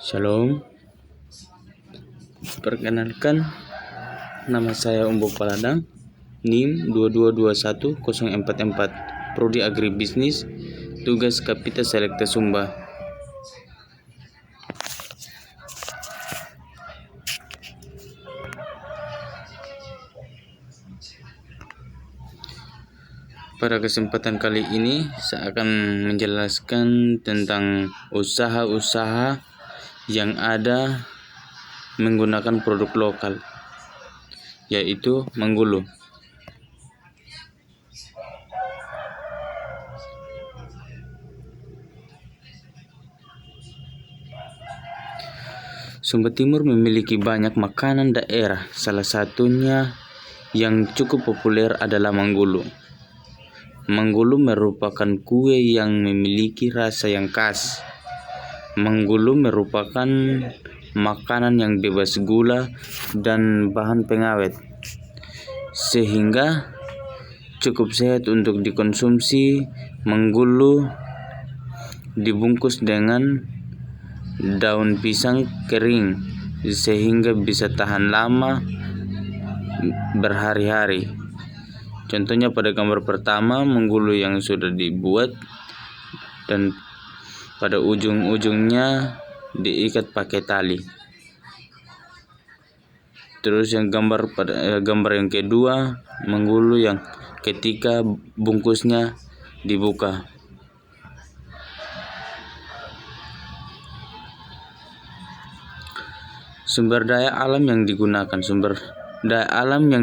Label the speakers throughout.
Speaker 1: Shalom, perkenalkan nama saya Umbo Paladang, NIM 2221-044, Prodi Agribisnis, tugas Kapita Selekta Sumba. Pada kesempatan kali ini saya akan menjelaskan tentang usaha-usaha yang ada menggunakan produk lokal, yaitu menggulu. Sumba Timur memiliki banyak makanan daerah, salah satunya yang cukup populer adalah menggulu. Menggulu merupakan kue yang memiliki rasa yang khas. Menggulu merupakan makanan yang bebas gula dan bahan pengawet, sehingga cukup sehat untuk dikonsumsi. Menggulu dibungkus dengan daun pisang kering sehingga bisa tahan lama berhari-hari. Contohnya pada gambar pertama, menggulu yang sudah dibuat dan pada ujung-ujungnya diikat pakai tali. Terus yang gambar yang kedua, menggulu yang ketika bungkusnya dibuka. Sumber daya alam yang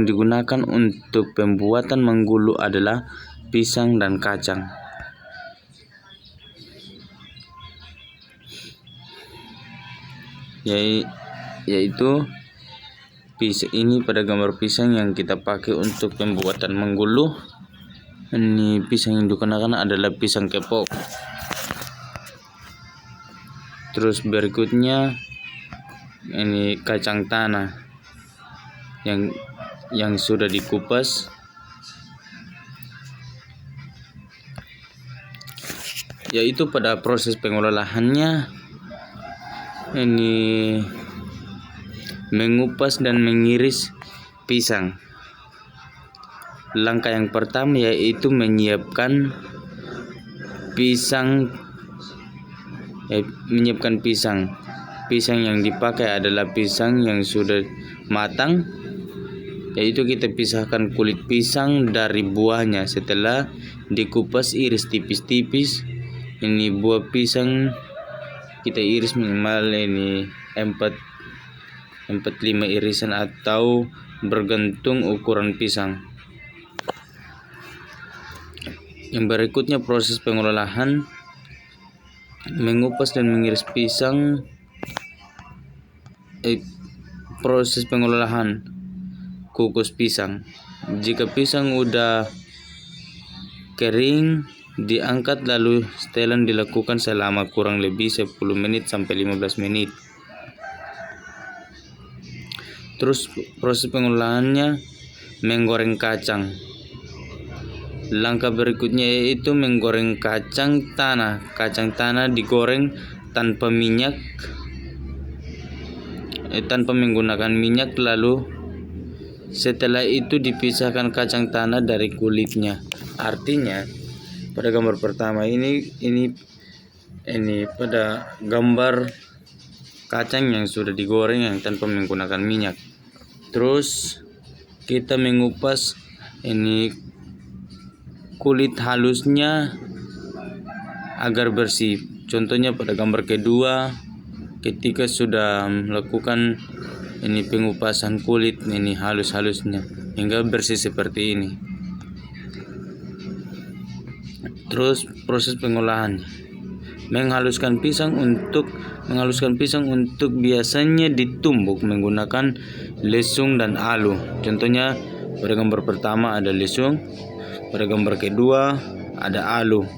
Speaker 1: digunakan untuk pembuatan menggulu adalah pisang dan kacang. Yaitu ini pada gambar pisang yang kita pakai untuk pembuatan menggulu. Ini pisang yang digunakan adalah pisang kepok. Terus berikutnya ini kacang tanah yang sudah dikupas. Yaitu pada proses pengolahannya ini mengupas dan mengiris pisang. Langkah yang pertama yaitu menyiapkan pisang. Pisang yang dipakai adalah pisang yang sudah matang, yaitu kita pisahkan kulit pisang dari buahnya. Setelah dikupas, iris tipis-tipis. Ini buah pisang kita iris minimal ini 4-5 irisan atau bergantung ukuran pisang. Yang berikutnya proses pengolahan mengupas dan mengiris pisang. Proses pengolahan kukus pisang. Jika pisang udah kering, diangkat lalu setelan dilakukan selama kurang lebih 10 menit sampai 15 menit. Terus proses pengolahannya menggoreng kacang. Langkah berikutnya yaitu menggoreng kacang tanah. Kacang tanah digoreng tanpa menggunakan minyak, lalu setelah itu dipisahkan kacang tanah dari kulitnya. Artinya pada gambar pertama ini pada gambar kacang yang sudah digoreng yang tanpa menggunakan minyak. Terus kita mengupas ini kulit halusnya agar bersih. Contohnya pada gambar kedua, ketika sudah melakukan ini pengupasan kulit ini halus-halusnya hingga bersih seperti ini. Terus proses pengolahan menghaluskan pisang untuk biasanya ditumbuk menggunakan lesung dan alu. Contohnya pada gambar pertama ada lesung, pada gambar kedua ada alu,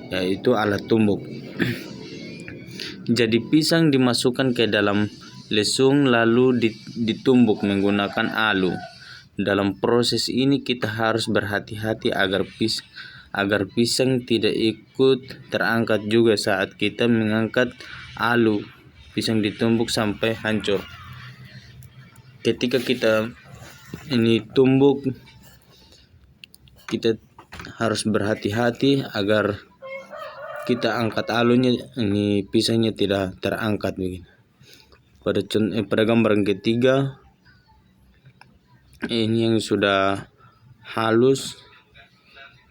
Speaker 1: yaitu alat tumbuk. Jadi pisang dimasukkan ke dalam lesung lalu ditumbuk menggunakan alu. Dalam proses ini kita harus berhati-hati agar pisang tidak ikut terangkat juga saat kita mengangkat alu pisang ditumbuk sampai hancur. Ketika kita ini tumbuk, kita harus berhati-hati agar kita angkat alunya, ini pisangnya tidak terangkat begini. Pada gambar yang ketiga, ini yang sudah halus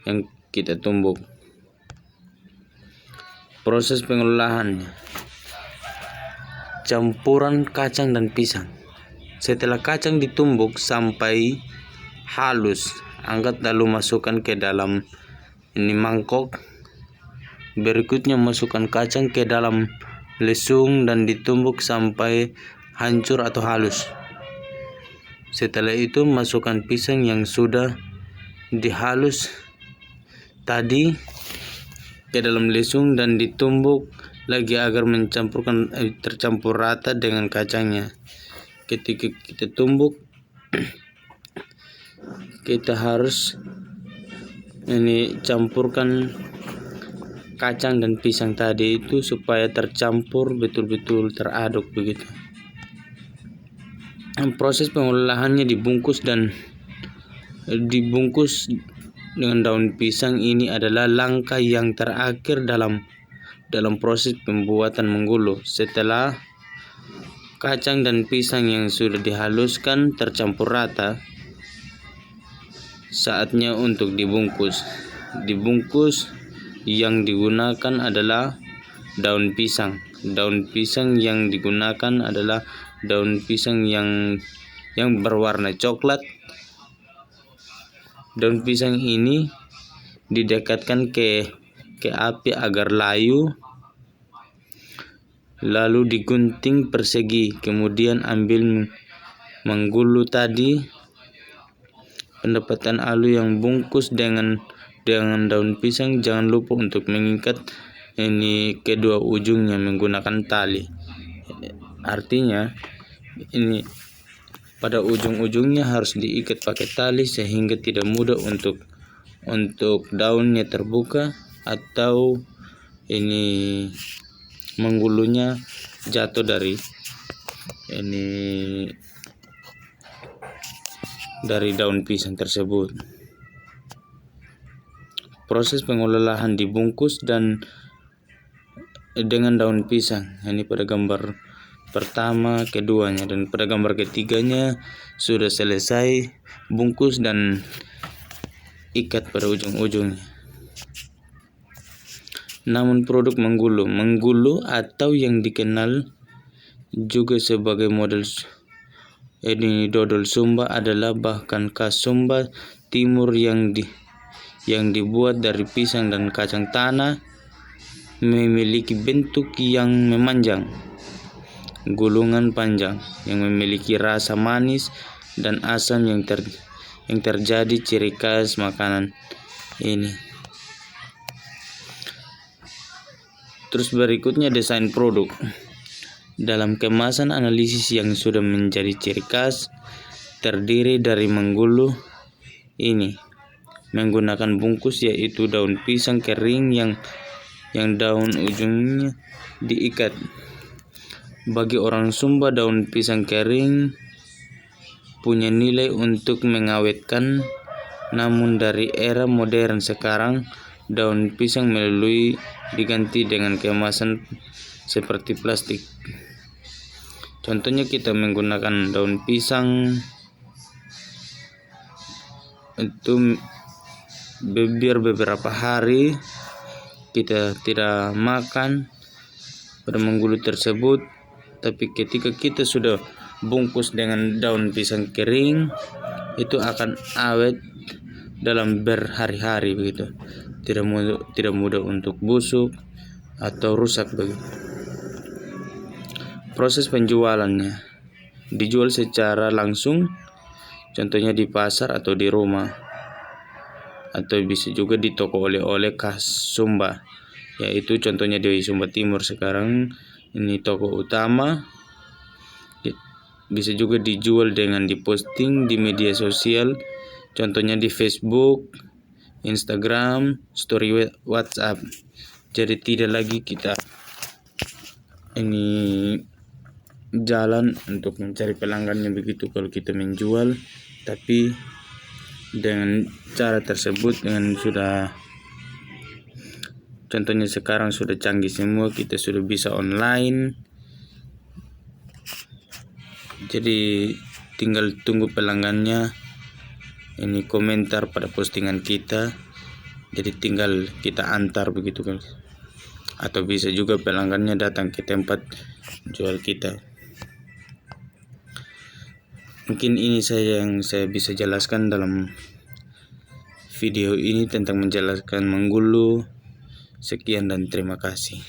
Speaker 1: yang kita tumbuk. Proses pengolahannya, campuran kacang dan pisang. Setelah kacang ditumbuk sampai halus, angkat lalu masukkan ke dalam ini mangkok. Berikutnya masukkan kacang ke dalam lesung dan ditumbuk sampai hancur atau halus. Setelah itu masukkan pisang yang sudah dihalus tadi ke dalam lesung dan ditumbuk lagi agar tercampur rata dengan kacangnya. Ketika kita tumbuk, kita harus ini campurkan kacang dan pisang tadi itu supaya tercampur betul-betul teraduk begitu. Proses pengolahannya dibungkus dengan daun pisang ini adalah langkah yang terakhir dalam proses pembuatan menggulu. Setelah kacang dan pisang yang sudah dihaluskan tercampur rata, saatnya untuk dibungkus. Yang digunakan adalah daun pisang. Daun pisang yang digunakan adalah daun pisang yang berwarna coklat. Daun pisang ini didekatkan ke api agar layu, lalu digunting persegi, kemudian ambil menggulu tadi. Pendapatan alu yang bungkus dengan daun pisang, jangan lupa untuk mengikat ini kedua ujungnya menggunakan tali. Artinya ini pada ujung-ujungnya harus diikat pakai tali sehingga tidak mudah untuk daunnya terbuka atau ini menggulunya jatuh dari daun pisang tersebut. Proses pengolahan dibungkus dan dengan daun pisang. Ini pada gambar pertama, keduanya, dan pada gambar ketiganya sudah selesai bungkus dan ikat pada ujung-ujungnya. Namun produk menggulu atau yang dikenal juga sebagai dodol Sumba adalah bahkan khas Sumba Timur yang dibuat dari pisang dan kacang tanah, memiliki bentuk yang memanjang, gulungan panjang yang memiliki rasa manis dan asam yang terjadi ciri khas makanan ini. Terus berikutnya desain produk. Dalam kemasan analisis yang sudah menjadi ciri khas, terdiri dari menggulu ini menggunakan bungkus yaitu daun pisang kering yang daun ujungnya diikat. Bagi orang Sumba, daun pisang kering punya nilai untuk mengawetkan, namun dari era modern sekarang daun pisang diganti dengan kemasan seperti plastik. Contohnya kita menggunakan daun pisang itu biar beberapa hari kita tidak makan pada menggulu tersebut, tapi ketika kita sudah bungkus dengan daun pisang kering, itu akan awet dalam berhari-hari begitu. Tidak mudah untuk busuk atau rusak begitu. Proses penjualannya, dijual secara langsung, contohnya di pasar atau di rumah, atau bisa juga di toko oleh-oleh khas Sumba, yaitu contohnya di Sumba Timur sekarang ini toko utama. Bisa juga dijual dengan diposting di media sosial, contohnya di Facebook, Instagram, story WhatsApp. Jadi tidak lagi kita jalan untuk mencari pelanggannya begitu kalau kita menjual. Tapi dengan cara tersebut, dengan sudah contohnya sekarang sudah canggih semua, kita sudah bisa online, jadi tinggal tunggu pelanggannya ini komentar pada postingan kita, jadi tinggal kita antar begitu kan. Atau bisa juga pelanggannya datang ke tempat jual kita. Mungkin ini saja yang saya bisa jelaskan dalam video ini tentang menjelaskan menggulu. Sekian dan terima kasih.